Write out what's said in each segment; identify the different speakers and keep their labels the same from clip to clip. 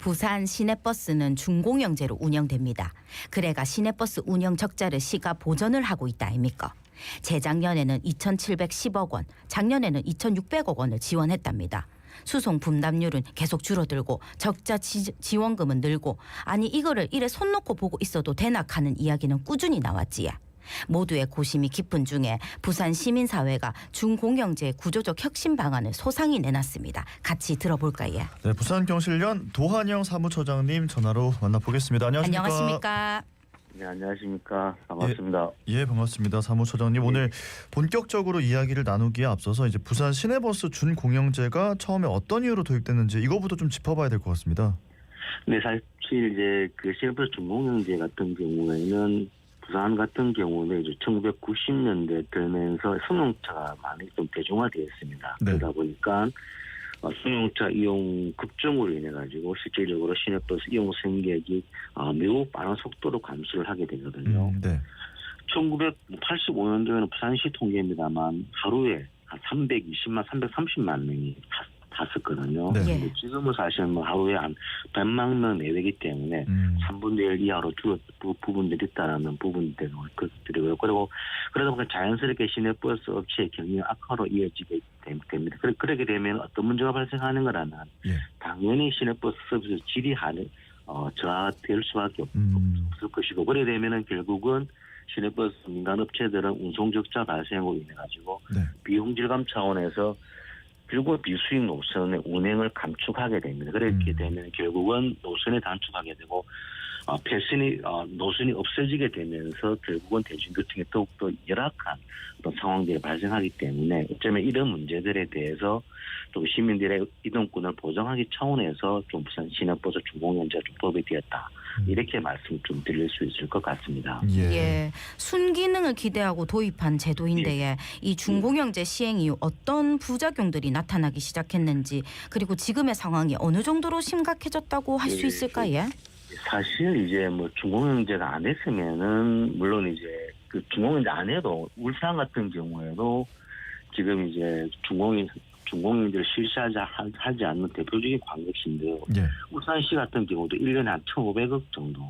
Speaker 1: 부산 시내버스는 준공영제로 운영됩니다. 그래가 시내버스 운영 적자를 시가 보전을 하고 있다 아닙니까? 재작년에는 2,710억 원, 작년에는 2,600억 원을 지원했답니다. 수송 분담률은 계속 줄어들고 적자 지원금은 늘고 아니 이거를 이래 손 놓고 보고 있어도 되나 하는 이야기는 꾸준히 나왔지요. 모두의 고심이 깊은 중에 부산 시민사회가 준공영제 구조적 혁신 방안을 소상히 내놨습니다. 같이 들어볼까요?
Speaker 2: 네, 부산경실련 도한영 사무처장님 전화로 만나보겠습니다. 안녕하십니까?
Speaker 1: 안녕하십니까?
Speaker 3: 네, 안녕하십니까. 반갑습니다.
Speaker 2: 예, 반갑습니다. 사무처장님
Speaker 3: 예.
Speaker 2: 오늘 본격적으로 이야기를 나누기에 앞서서 이제 부산 시내버스 준공영제가 처음에 어떤 이유로 도입됐는지 이거부터 좀 짚어봐야 될 것 같습니다.
Speaker 3: 네, 사실 이제 그 시내버스 준공영제 같은 경우에는 부산 같은 경우는 이제 1990년대 들면서 승용차가 많이 좀 대중화되었습니다.
Speaker 2: 네.
Speaker 3: 그러다 보니까 승용차 이용 급증으로 인해 가지고 실질적으로 시내버스 이용 승객이 매우 빠른 속도로 감소를 하게 되거든요.
Speaker 2: 네.
Speaker 3: 1985년도에는 부산시 통계입니다만 하루에 한 320만, 330만 명이 탔었거든요.
Speaker 2: 네.
Speaker 3: 근데 지금은 사실 뭐 하루에 한 100만 명 내외이기 때문에 3분의 1 이하로 줄어든 부분들이 있다는 부분들이 그리고요. 그리고 그러다 보니까 자연스럽게 시내버스 업체의 경영 악화로 이어지게 됩니다. 그렇게 되면 어떤 문제가 발생하는 거라면 당연히 시내버스 서비스 질이 저하될 수밖에 없을 것이고 그래 되면은 결국은 시내버스 민간 업체들은 운송 적자 발생으로 인해 가지고 비용 절감 차원에서 결국 비수익 노선의 운행을 감축하게 됩니다. 그렇게 되면 결국은 노선을 단축하게 되고 노선이 없어지게 되면서 결국은 대중교통이 더욱더 열악한 어떤 상황들이 발생하기 때문에 어쩌면 이런 문제들에 대해서 좀 시민들의 이동권을 보장하기 차원에서 좀 부산 시내버스 준공영제가 좀 도입이 되었다. 이렇게 말씀 좀 드릴 수 있을 것 같습니다.
Speaker 1: 예, 순기능을 기대하고 도입한 제도인데 이 준공영제 시행 이후 어떤 부작용들이 나타나기 시작했는지 그리고 지금의 상황이 어느 정도로 심각해졌다고 할 수 있을까요?
Speaker 3: 사실 이제 뭐 준공영제가 안 했으면은 물론 이제 그 준공영제 안 해도 울산 같은 경우에도 지금 이제 준공영제를 실시하지 않는 대표적인 광역시인데요. 울산시 같은 경우도 1년에 한 1,500억 정도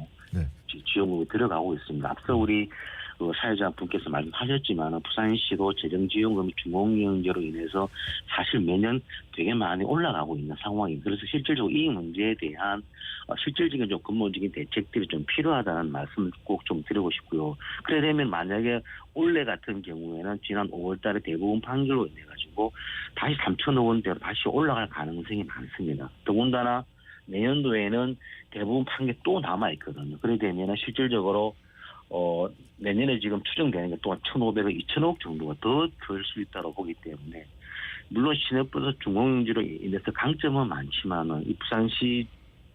Speaker 3: 지원금이 들어가고 있습니다. 앞서 우리 사회자분께서 말씀하셨지만 부산시도 재정지원금이 준공영제로 인해서 사실 매년 되게 많이 올라가고 있는 상황입니다. 그래서 실질적으로 이 문제에 대한 실질적인 좀 근본적인 대책들이 좀 필요하다는 말씀을 꼭 좀 드리고 싶고요. 그래 되면 만약에 올해 같은 경우에는 지난 5월달에 대부분 판결로 인해 가지고 다시 3천억 원대로 다시 올라갈 가능성이 많습니다. 더군다나 내년도에는 대부분 판결 또 남아 있거든요. 그래 되면 실질적으로 내년에 지금 추정되는 게 또한 1,500억, 2,000억 정도가 더 될 수 있다고 보기 때문에 물론 시내버스 준공영제로 인해서 강점은 많지만은 이 부산시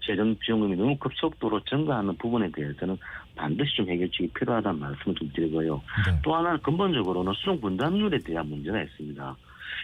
Speaker 3: 재정 비용금이 너무 급속도로 증가하는 부분에 대해서는 반드시 좀 해결책이 필요하다는 말씀을 좀 드리고요. 또 하나는 근본적으로는 수송 분담률에 대한 문제가 있습니다.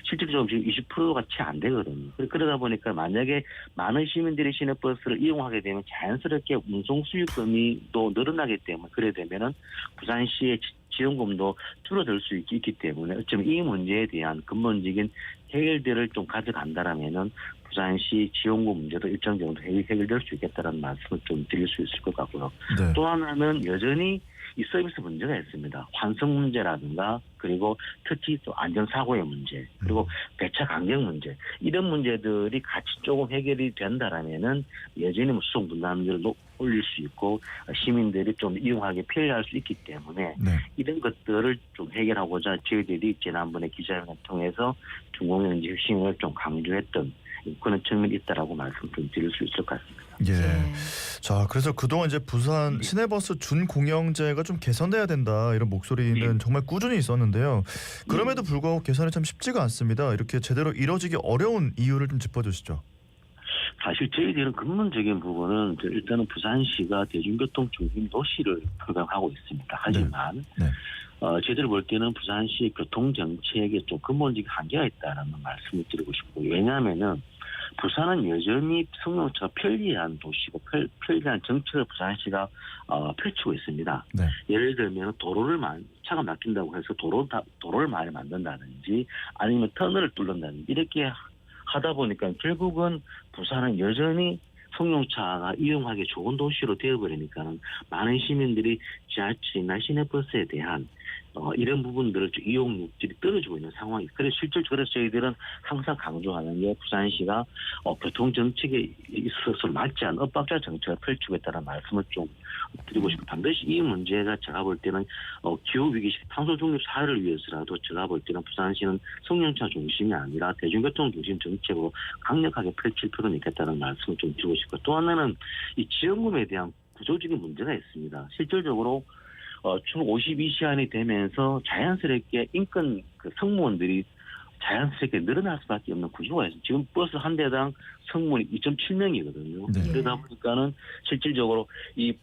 Speaker 3: 실질적으로 지금 20%가 채 안 되거든요. 그러다 보니까 만약에 많은 시민들이 시내버스를 이용하게 되면 자연스럽게 운송 수익금이 또 늘어나기 때문에 그래 되면은 부산시의 지원금도 줄어들 수 있기 때문에 어쩌면 이 문제에 대한 근본적인 해결들을 좀 가져간다라면은 부산시 지원금 문제도 일정 정도 해결될 수 있겠다는 말씀을 좀 드릴 수 있을 것 같고요. 또 하나는 여전히 이 서비스 문제가 있습니다. 환승 문제라든가 그리고 특히 또 안전사고의 문제 그리고 배차 간격 문제 이런 문제들이 같이 조금 해결이 된다라면은 여전히 수송 분담률을 올릴 수 있고 시민들이 좀 이용하기 편리할 수 있기 때문에 이런 것들을 좀 해결하고자 저희들이 지난번에 기자회견을 통해서 준공영제 혁신을 좀 강조했던 그런 측면이 있다라고 말씀 좀 드릴 수 있을 것 같습니다.
Speaker 2: 자, 그래서 그동안 이제 부산 시내버스 준공영제가 좀 개선돼야 된다 이런 목소리는 정말 꾸준히 있었는데요. 그럼에도 불구하고 개선이 참 쉽지가 않습니다. 이렇게 제대로 이뤄지기 어려운 이유를 좀 짚어주시죠.
Speaker 3: 사실 저희들은 근본적인 부분은 일단은 부산시가 대중교통 중심 도시를 표방하고 있습니다. 하지만 저희들 볼 때는 부산시 교통정책에 좀 근본적인 한계가 있다는 말씀을 드리고 싶고요. 왜냐하면은 부산은 여전히 승용차가 편리한 도시고 편리한 정책을 부산시가 펼치고 있습니다. 예를 들면 차가 막힌다고 해서 도로를 많이 만든다든지 아니면 터널을 뚫는다든지 이렇게 하다 보니까 결국은 부산은 여전히 승용차가 이용하기 좋은 도시로 되어버리니까는 많은 시민들이 지하철이나 시내버스에 대한 이런 부분들을 좀 이용률이 떨어지고 있는 상황이. 그래서 실질적으로 저희들은 항상 강조하는 게 부산시가 교통 정책에 있어서 맞지 않은 엇박자 정책을 펼치고 있다는 말씀을 좀 드리고 싶고, 반드시 이 문제가 제가 볼 때는 기후위기 시 탄소 중립 사회를 위해서라도 제가 볼 때는 부산시는 승용차 중심이 아니라 대중교통 중심 정책으로 강력하게 펼칠 필요는 있겠다는 말씀을 좀 드리고 싶고, 또 하나는 이 지원금에 대한 구조적인 문제가 있습니다. 실질적으로 주 52시간이 되면서 자연스럽게 인근 승무원들이 자연스럽게 늘어날 수밖에 없는 구조가 있어요. 지금 버스 한 대당 승무원이 2.7명이거든요.
Speaker 2: 네.
Speaker 3: 그러다 보니까는 실질적으로 이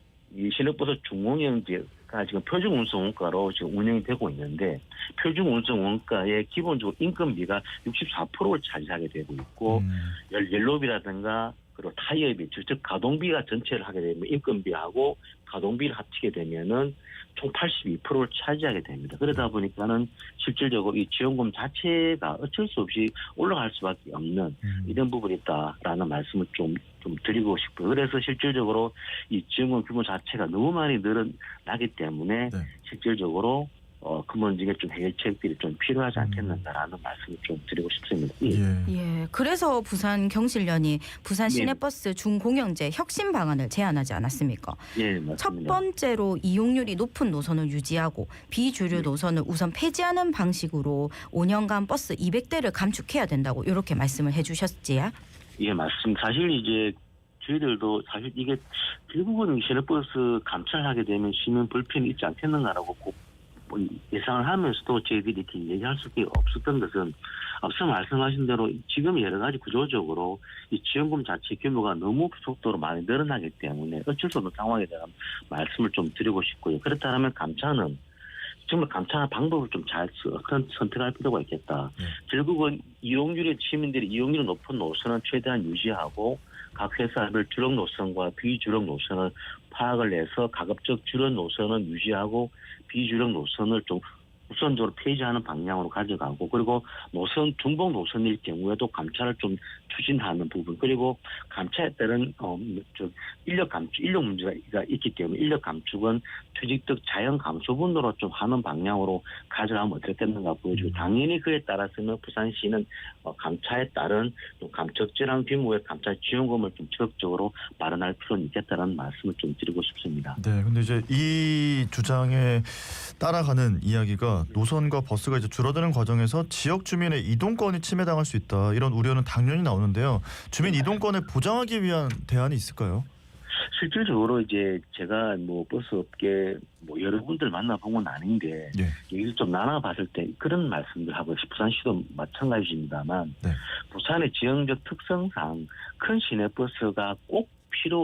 Speaker 3: 시내버스 중공영제가 지금 표준 운송 원가로 지금 운영이 되고 있는데, 표준 운송 원가의 기본적으로 인건비가 64%를 차지하게 되고 있고, 연료비라든가 그리고 타이어비, 즉 가동비가 전체를 하게 되면 인건비하고 가동비를 합치게 되면은 총 82%를 차지하게 됩니다. 그러다 보니까는 실질적으로 이 지원금 자체가 어쩔 수 없이 올라갈 수밖에 없는 이런 부분이 있다라는 말씀을 좀 드리고 싶고요. 그래서 실질적으로 이 지원금 규모 자체가 너무 많이 늘어나기 때문에
Speaker 2: 네.
Speaker 3: 실질적으로 그 문제에 좀 해결책들이 좀 필요하지 않겠는가라는 말씀을 좀 드리고 싶습니다.
Speaker 1: 예. 그래서 부산 경실련이 부산
Speaker 3: 네.
Speaker 1: 시내버스 준공영제 혁신 방안을 제안하지 않았습니까?
Speaker 3: 예, 맞습니다.
Speaker 1: 첫 번째로 이용률이 높은 노선을 유지하고 비주류 노선을 우선 폐지하는 방식으로 5년간 버스 200대를 감축해야 된다고 이렇게 말씀을 해주셨지요.
Speaker 3: 예, 맞습니다. 사실 이제 저희들도 사실 이게 결국은 시내버스 감찰하게 되면 시민 불편이 있지 않겠는가라고 꼭 예상을 하면서도 저희들이 이렇게 얘기할 수밖에 없었던 것은, 앞서 말씀하신 대로 지금 여러 가지 구조적으로 이 지원금 자체 규모가 너무 속도로 많이 늘어나기 때문에 어쩔 수 없는 상황에 대한 말씀을 좀 드리고 싶고요. 그렇다면 감차는 정말 감차하는 방법을 좀 잘 선택할 필요가 있겠다. 결국은 시민들이 이용률이 높은 노선은 최대한 유지하고 각 회사별 주력 노선과 비주력 노선을 파악을 해서 가급적 주력 노선은 유지하고 비주력 노선을 좀 우선적으로 폐지하는 방향으로 가져가고, 그리고 노선 중복 노선일 경우에도 감차를 좀 추진하는 부분, 그리고 감차에 따른 인력 문제가 있기 때문에 인력 감축은 퇴직득 자연 감소분으로 좀 하는 방향으로 가져가면 어떻겠는가 보여주고, 당연히 그에 따라서는 부산시는 감차에 따른 좀 감척질한 규모의 감차 지원금을 좀 적극적으로 마련할 필요는 있겠다는 말씀을 좀 드리고 싶습니다.
Speaker 2: 네, 근데 이제 이 주장에 따라가는 이야기가 노선과 버스가 이제 줄어드는 과정에서 지역 주민의 이동권이 침해당할 수 있다, 이런 우려는 당연히 나오는데요. 주민 이동권을 보장하기 위한 대안이 있을까요?
Speaker 3: 실질적으로 이제 제가 버스 업계 여러 분들 만나본 건 아닌데,
Speaker 2: 네.
Speaker 3: 얘기를 좀 나눠봤을 때 그런 말씀들 하고, 부산시도 마찬가지입니다만,
Speaker 2: 네.
Speaker 3: 부산의 지형적 특성상 큰 시내버스가 꼭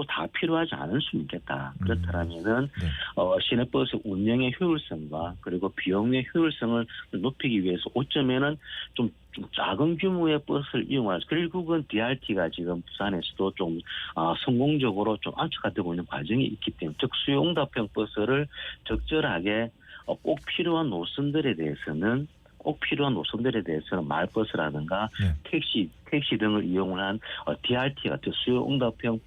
Speaker 3: 다 필요하지 않을 수 있겠다. 그렇다면은
Speaker 2: 네.
Speaker 3: 시내버스 운영의 효율성과 그리고 비용의 효율성을 높이기 위해서 어쩌면은 좀 작은 규모의 버스를 이용할, 결국은 DRT가 지금 부산에서도 좀 성공적으로 좀 안착되고 있는 과정이 있기 때문에, 즉 수요응답형 버스를 적절하게 꼭 필요한 노선들에 대해서는 마을버스라든가 택시 등을 이용을 한 DRT 같은 수요응답형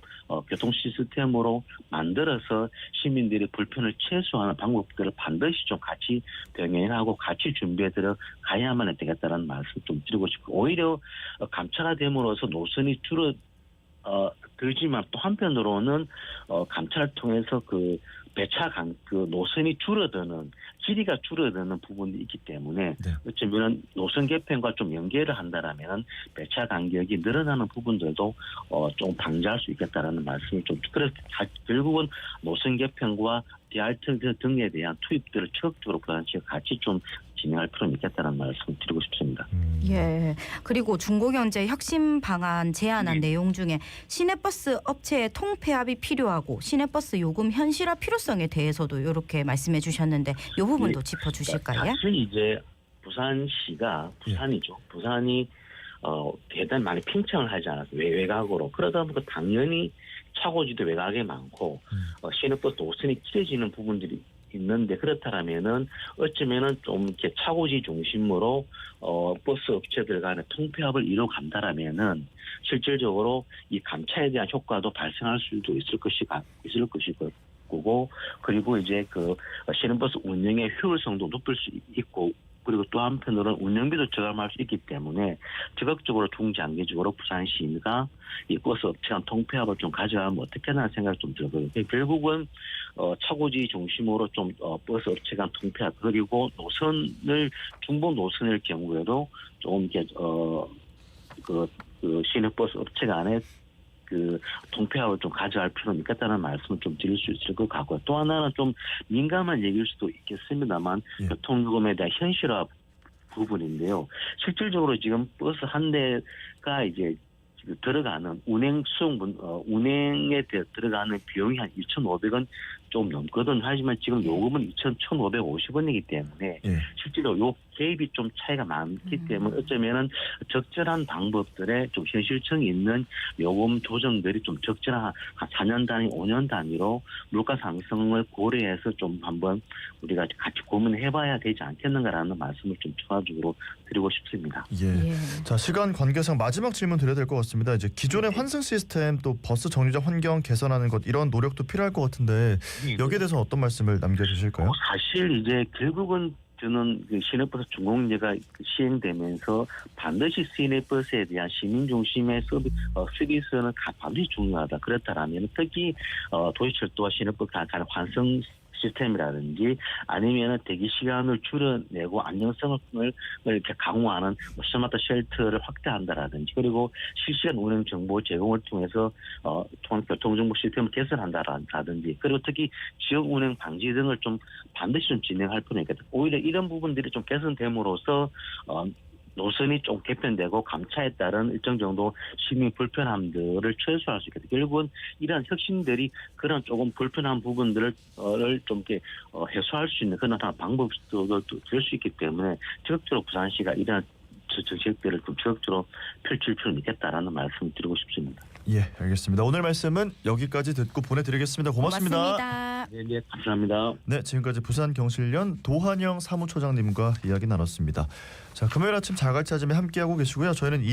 Speaker 3: 교통 시스템으로 만들어서 시민들의 불편을 최소화하는 방법들을 반드시 좀 같이 병행하고 같이 준비해 들어 가야만 되겠다는 말씀을 좀 드리고 싶고, 오히려 감차가 됨으로써 노선이 들지만 또 한편으로는 감차를 통해서 그 노선이 길이가 줄어드는 부분이 있기 때문에, 어쩌면 노선 개편과 좀 연계를 한다라면 배차 간격이 늘어나는 부분들도 좀 방지할 수 있겠다라는 말씀을 좀, 그래서 결국은 노선 개편과 DRT 등에 대한 투입들을 적극적으로 부산시가 같이 좀 진행할 필요는 있겠다는 말씀을 드리고 싶습니다.
Speaker 1: 예. 그리고 중공영제 혁신 방안 제안한 내용 중에 시내버스 업체의 통폐합이 필요하고 시내버스 요금 현실화 필요성에 대해서도 이렇게 말씀해 주셨는데, 이 부분도 짚어주실까요?
Speaker 3: 사실 이제 부산이 대단히 많이 팽창을 하지 않았어요. 외곽으로. 그러다 보니까 당연히 차고지도 외곽에 많고 시내버스 노선이 길어지는 부분들이 있는데 그렇다면은 어쩌면은 좀 이렇게 차고지 중심으로 버스 업체들 간의 통폐합을 이뤄간다라면은 실질적으로 이 감차에 대한 효과도 발생할 수도 있을 것이고 그리고 이제 그 시내버스 운영의 효율성도 높일 수 있고 그리고 또 한편으로는 운영비도 저감할 수 있기 때문에 적극적으로 중장기적으로 부산시가 이 버스 업체 간 통폐합을 좀 가져가면 어떻게나 생각이 좀 들거든요. 결국은 차고지 중심으로 좀 버스 업체 간 통폐합 그리고 노선을 중부 노선일 경우에도 좀 이렇게 그 시내버스 업체 간에 그 통폐합을 좀 가져갈 필요는 있겠다는 말씀을 좀 드릴 수 있을 것 같고요. 또 하나는 좀 민감한 얘기일 수도 있겠습니다만
Speaker 2: 예.
Speaker 3: 교통요금에 대한 현실화 부분인데요. 실질적으로 지금 버스 한 대가 이제 들어가는 운행에 들어가는 비용이 한 2,500원 좀 넘거든. 하지만 지금 요금은 2,550원이기 때문에
Speaker 2: 예.
Speaker 3: 실제로 요 갭이 좀 차이가 많기 때문에 어쩌면은 적절한 방법들에 좀 현실성이 있는 요금 조정들이 좀 적절한 한 4년 단위, 5년 단위로 물가 상승을 고려해서 좀 한번 우리가 같이 고민해봐야 되지 않겠는가라는 말씀을 좀 추가적으로 드리고 싶습니다.
Speaker 2: 예. 자, 시간 관계상 마지막 질문 드려야 될 것 같습니다. 이제 기존의 환승 시스템 또 버스 정류장 환경 개선하는 것 이런 노력도 필요할 것 같은데 여기에 대해서 어떤 말씀을 남겨주실까요?
Speaker 3: 사실 이제 결국은 저는 그 시내버스 준공제가 시행되면서 반드시 시내버스에 대한 시민 중심의 서비스는 반드시 중요하다. 그렇다면 특히 도시철도와 시내버스 간의 환승 시스템이라든지 아니면 대기 시간을 줄여내고 안정성을 이렇게 강화하는 스마트 쉘터를 확대한다라든지 그리고 실시간 운행 정보 제공을 통해서 교통정보 시스템을 개선한다라든지 그리고 특히 지역 운행 방지 등을 좀 반드시 좀 진행할 필요가 있겠다. 오히려 이런 부분들이 좀 개선됨으로써 노선이 좀 개편되고 감차에 따른 일정 정도 시민 불편함들을 최소화할 수 있겠다. 결국은 이러한 혁신들이 그런 조금 불편한 부분들을 좀 이렇게 해소할 수 있는 그런 방법도 될 수 있기 때문에 적극적으로 부산시가 이러한 정책들을 좀 적극적으로 펼칠 필요는 있겠다라는 말씀을 드리고 싶습니다.
Speaker 2: 예, 알겠습니다. 오늘 말씀은 여기까지 듣고 보내드리겠습니다. 고맙습니다.
Speaker 3: 네, 감사합니다.
Speaker 2: 네, 지금까지 부산경실련 도한영 사무처장님과 이야기 나눴습니다. 자, 금요일 아침 자갈찾음에 함께하고 계시고요. 저희는